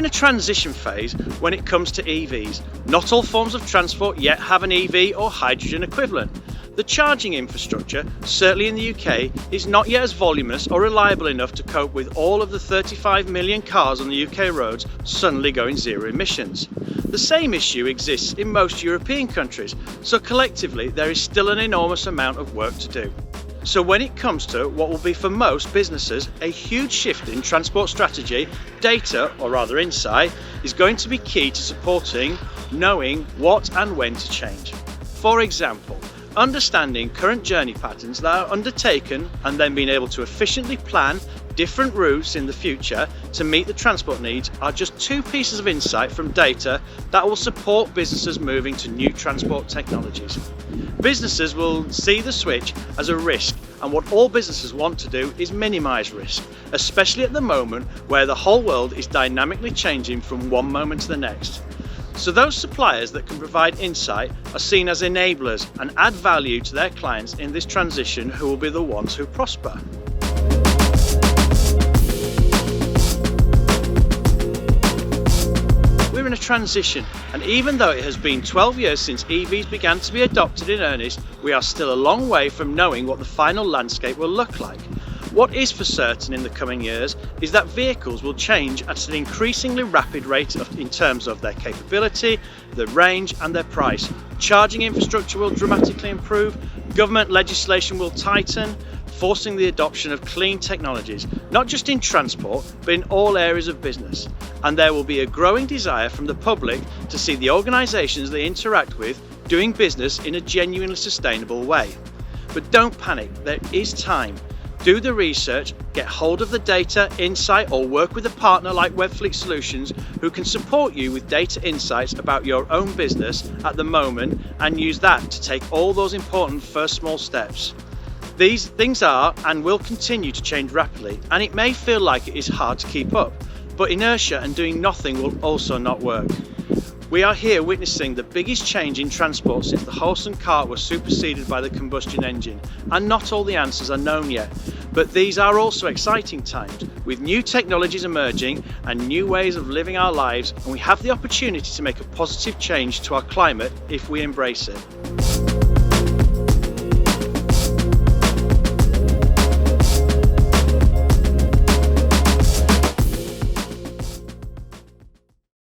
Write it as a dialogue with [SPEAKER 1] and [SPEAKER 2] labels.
[SPEAKER 1] in a transition phase when it comes to EVs. Not all forms of transport yet have an EV or hydrogen equivalent. The charging infrastructure, certainly in the UK, is not yet as voluminous or reliable enough to cope with all of the 35 million cars on the UK roads suddenly going zero emissions. The same issue exists in most European countries, so collectively there is still an enormous amount of work to do. So when it comes to what will be for most businesses a huge shift in transport strategy, data, or rather insight, is going to be key to supporting knowing what and when to change. For example, understanding current journey patterns that are undertaken and then being able to efficiently plan different routes in the future to meet the transport needs are just two pieces of insight from data that will support businesses moving to new transport technologies. Businesses will see the switch as a risk, and what all businesses want to do is minimise risk, especially at the moment where the whole world is dynamically changing from one moment to the next. So those suppliers that can provide insight are seen as enablers and add value to their clients in this transition, who will be the ones who prosper. We're in a transition, and even though it has been 12 years since EVs began to be adopted in earnest, we are still a long way from knowing what the final landscape will look like. What is for certain in the coming years is that vehicles will change at an increasingly rapid rate in terms of their capability, their range and their price. Charging infrastructure will dramatically improve, government legislation will tighten, forcing the adoption of clean technologies, not just in transport, but in all areas of business. And there will be a growing desire from the public to see the organisations they interact with doing business in a genuinely sustainable way. But don't panic, there is time. Do the research, get hold of the data, insight, or work with a partner like Webfleet Solutions who can support you with data insights about your own business at the moment, and use that to take all those important first small steps. These things are and will continue to change rapidly, and it may feel like it is hard to keep up, but inertia and doing nothing will also not work. We are here witnessing the biggest change in transport since the horse and cart were superseded by the combustion engine, and not all the answers are known yet. But these are also exciting times, with new technologies emerging and new ways of living our lives, and we have the opportunity to make a positive change to our climate if we embrace it.